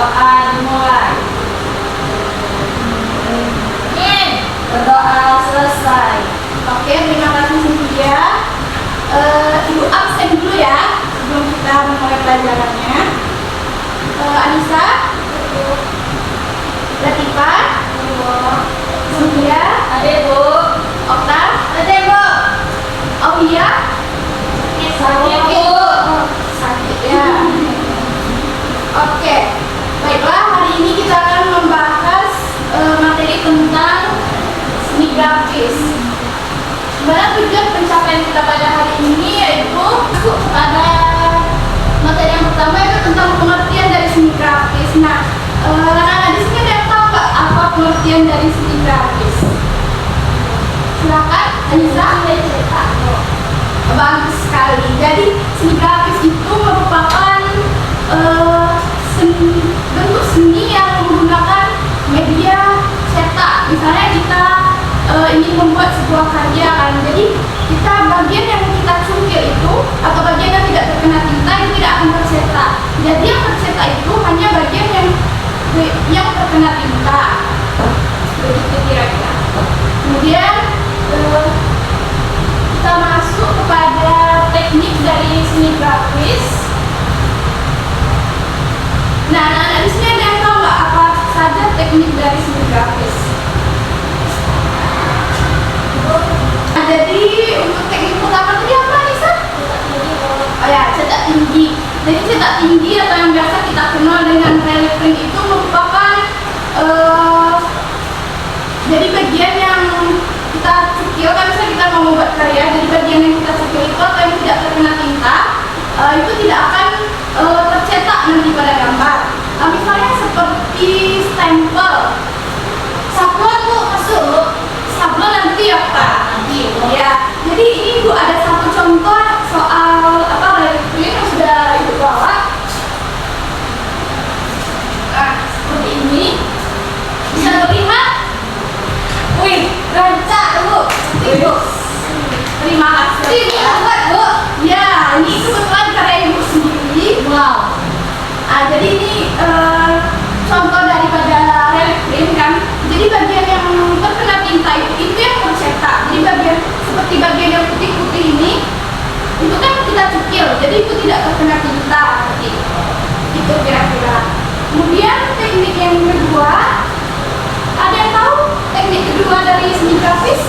Doa dimulai. Berdoa selesai. Oke, terima kasih Cynthia. Ibu absen dulu ya sebelum kita memulai pelajarannya. Anissa, Latifa, Cynthia, Ada Bu. Oktav, Ada Bu. Aulia, Sakit Bu. sakit ya. Oke, baiklah, hari ini kita akan membahas materi tentang seni grafis. Sebenarnya tujuan pencapaian kita pada hari ini yaitu masuk pada materi yang pertama, yaitu tentang pengertian dari seni grafis. Nah, anak-anak di sini ada yang tahu nggak apa pengertian dari seni grafis? Silakan, Anissa. Bagus sekali. Jadi seni grafis itu merupakan bentuk seni yang menggunakan media cetak. Misalnya kita ingin membuat sebuah karya kan, jadi kita bagian yang kita cukil itu atau bagian yang tidak terkena tinta itu tidak akan tercetak. Jadi yang tercetak itu hanya bagian yang terkena tinta. Begitu kira-kira. Kemudian kita masuk kepada teknik dari seni grafis. Nah, anak-anak di sini ada yang tahu nggak apa saja teknik dari seni grafis? Nah, jadi untuk teknik pertama tadi apa, Nisa? Oh ya, cetak tinggi. Jadi cetak tinggi atau yang biasa kita kenal dengan relief print itu merupakan jadi bagian yang kita cukil kan, misalnya kita mau membuat karya, jadi bagian yang kita cukil itu atau yang tidak terkena tinta itu tidak akan tercetak nanti pada gambar. Misalnya seperti stempel, sablon Bu, masuk sablon nanti ya Pak. Ya, jadi ini Bu ada satu contoh soal relief print yang sudah Ibu bawa. Nah, seperti ini. Bisa terlihat? Wih, rancak Bu. Ibu. Terima kasih Bu. Ya, ini kebetulan karya Ibu sendiri. Wow. Jadi ini contoh daripada relief print kan. Jadi bagian yang terkena tinta itu yang tercetak. Jadi bagian seperti bagian yang putih-putih ini itu kan kita cukil, jadi itu tidak terkena tinta. Itu kira-kira. Kemudian teknik yang kedua, ada yang tahu teknik kedua dari seni grafis?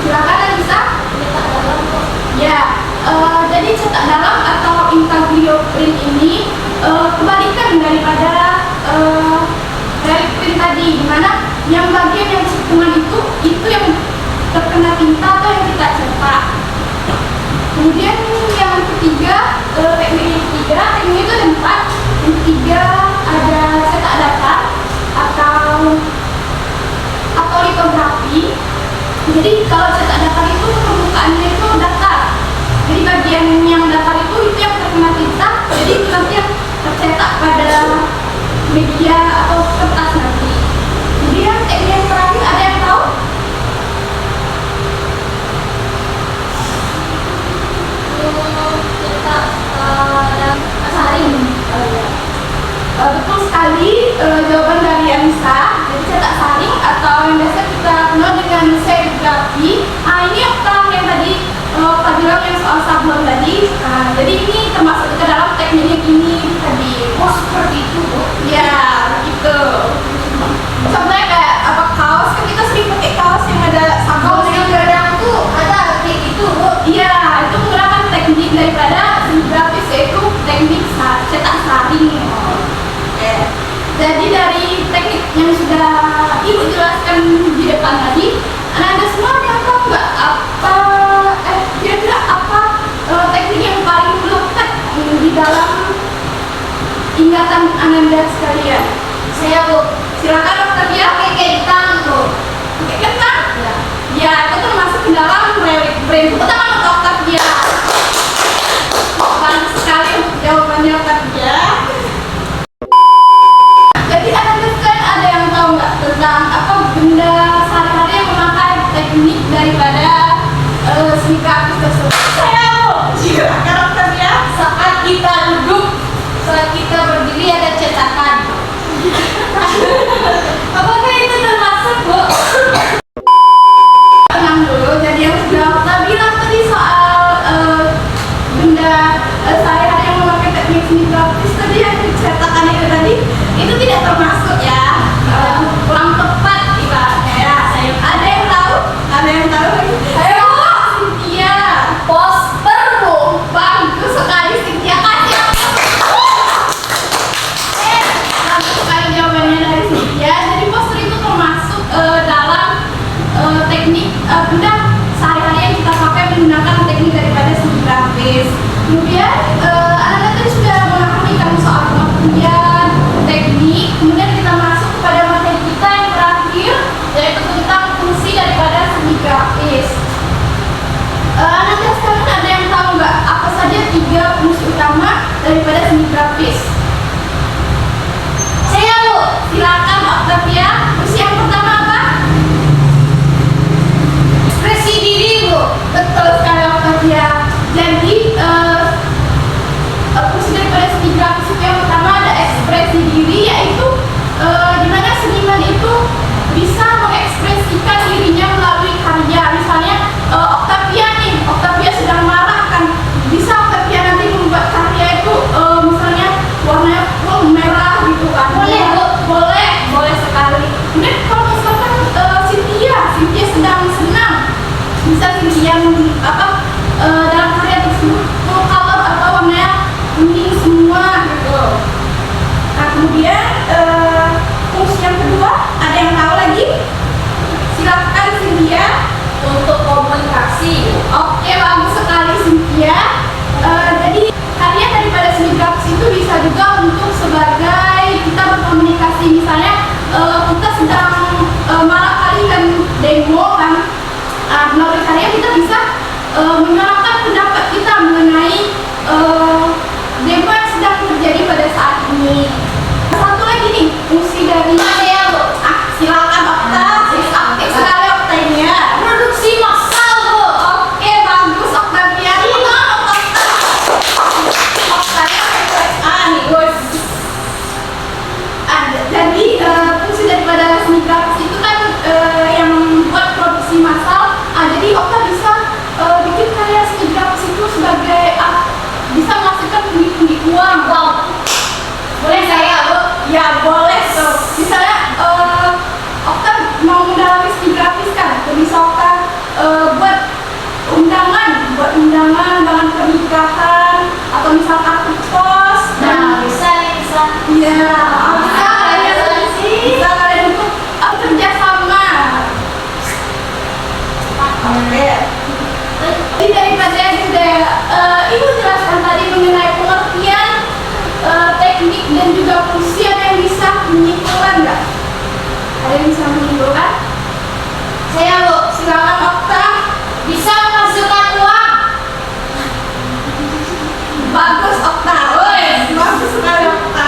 Silakan Anissa. Ya, jadi cetak dalam atau intaglio print ini kebalikan daripada relief print tadi, dimana yang bagian yang cekungan itu yang terkena tinta atau yang kita cetak. Kemudian yang ketiga, teknik yang ketiga, teknik itu ada 4. Yang ketiga ada cetak datar atau litografi. Jadi kalau cetak datar itu permukaannya itu datar. Jadi bagian yang datar itu yang terkena tinta, jadi itu nanti yang tercetak pada media atau kertas nanti. Kemudian teknik yang terakhir ada yang tahu? Cetak dan saring. Betul sekali, jawaban dari Anissa. Jadi cetak saring atau yang biasa kita kenal dengan serigrafi. Ini yang tadi Pak bilang yang soal sablon tadi. Jadi ini termasuk ke dalam teknik yang ini tadi. Oh, seperti itu Bu. Ya, begitu. Contohnya kayak kaos, kan kita sering pakai kaos yang ada sablon Yang kadang tuh ada kayak gitu Bu. Iya, itu menggunakan teknik daripada seni grafis, yaitu teknik cetak saring. Oke. Jadi dari teknik yang sudah Ibu jelaskan di depan tadi, Anda semua yang tahu nggak kira-kira apa teknik yang paling melekat di dalam ingatan Ananda sekalian? Saya Bu. Silakan Octavia. Pakai ketan tuh. Pakai ketan? Ya. Ya, itu termasuk di dalam relief print. Tepuk tangan untuk Octavia. Bagus sekali untuk jawabannya Octavia. Jadi Ananda sekalian ada yang tahu nggak tentang apa benda sehari-hari yang memakai teknik daripada seni grafis tersebut? Saya Bu. Iya. cetakan. Apakah itu termasuk, Bu? Tenang dulu. Jadi yang sudah kita bilang tadi soal benda sehari-hari yang memakai teknik seni grafis tadi yang cetakan itu tadi, itu tidak termasuk ya. Kurang tepat ibaratnya ya. Ada yang tahu? Ada yang tahu? Ayo, Cynthia. Poster, Bu. Bagus sekali, Cynthia. Kasih bagus sekali jawabannya dari Cynthia. Jadi poster itu termasuk dalam teknik benda sehari-hari yang kita pakai menggunakan teknik daripada seni grafis. Kemudian anak-anak tadi sudah memahami kan soal pengertian teknik. Kemudian kita masuk kepada materi kita yang terakhir, yaitu tentang fungsi daripada seni grafis. Anak-anak sekalian ada yang tahu nggak apa saja 3 fungsi utama daripada seni grafis? Saya, Bu. Silakan Octavia. Fungsi yang pertama apa? Ekspresi diri, Bu. Betul sekali Octavia. Jadi fungsi daripada seni grafis itu yang pertama ada ekspresi diri, yaitu di mana seniman itu bisa mengekspresikan dirinya melalui karya. Misalnya Octavia nih, Octavia sedang marah kan, bisa Octavia nanti membuat karya itu misalnya warnanya merah gitu kan. Boleh, Bu. Boleh sekali. Kemudian kalau misalkan Cynthia sedang senang, bisa Cynthia dalam karya tersebut full color atau warnanya kuning semua gitu. Nah kemudian fungsi yang kedua ada yang tahu lagi? Silakan Cynthia. Untuk komunikasi. Oke, bagus sekali Cynthia. Jadi karya daripada seni grafis itu bisa juga untuk sebagai kita berkomunikasi. Misalnya kita sedang malam hari kan demo kan, melalui karya kita bisa menyuarakan pendapat kita mengenai demo yang sedang terjadi pada saat ini. Satu lagi nih fungsi dari Saya, Bu. silakan Okta. Aktif sekali Okta ini ya. Produksi massal, Bu. Oke, bagus Octavia. Nih, guys. Jadi fungsi daripada seni grafis itu kan yang membuat produksi massal. Jadi Okta bisa bikin karya seni grafis itu sebagai bisa menghasilkan pundi-pundi uang. Wow. Boleh saya, Bu? Ya boleh tuh. Misalnya Okta mau mendalami seni grafis kan, bisa Okta buat undangan dengan pernikahan atau misal kartu pos. Nah, bisa. Iya, bisa kalian untuk kerja sama. Oke. Jadi daripada Ibu jelaskan tadi mengenai pengertian teknik dan juga fungsi, ada yang bisa menyimpulkan nggak? Ada yang bisa menyimpulkan? Saya, Bu. Silakan Okta. Bisa menghasilkan uang. Bagus Okta. Bagus sekali Okta.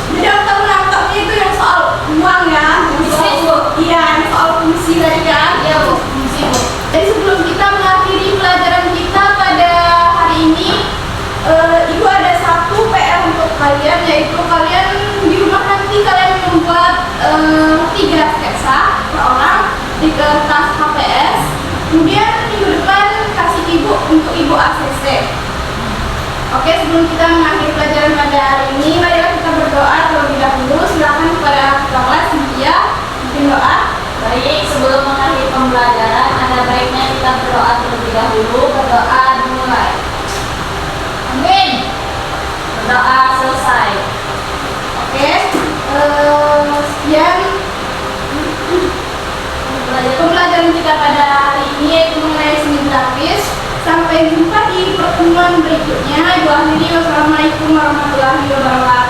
Jadi Okta menangkapnya itu yang soal uang ya. Bisnis, Bu. Iya, yang soal fungsi tadi kan. Iya, Bu. Fungsi, Bu. Jadi sebelum kita mengakhiri pelajaran kita pada hari ini, Ibu ada satu PR untuk kalian, yaitu kalian di rumah nanti kalian membuat 3 sketsa per orang di kertas HPS. Kemudian minggu depan kasih Ibu untuk Ibu ACC. Oke, sebelum kita mengakhiri pelajaran pada hari ini, marilah kita berdoa terlebih dahulu. Silakan kepada ketua kelas Cynthia bikin doa. Baik, sebelum mengakhiri pembelajaran, ada baiknya kita berdoa terlebih dahulu. Berdoa dimulai. Amin. Berdoa selesai. Oke, sekian pembelajaran kita pada hari ini, yaitu mengenai seni grafis. Sampai jumpa di pertemuan berikutnya. Ibu akhiri, wassalamualaikum warahmatullahi wabarakatuh.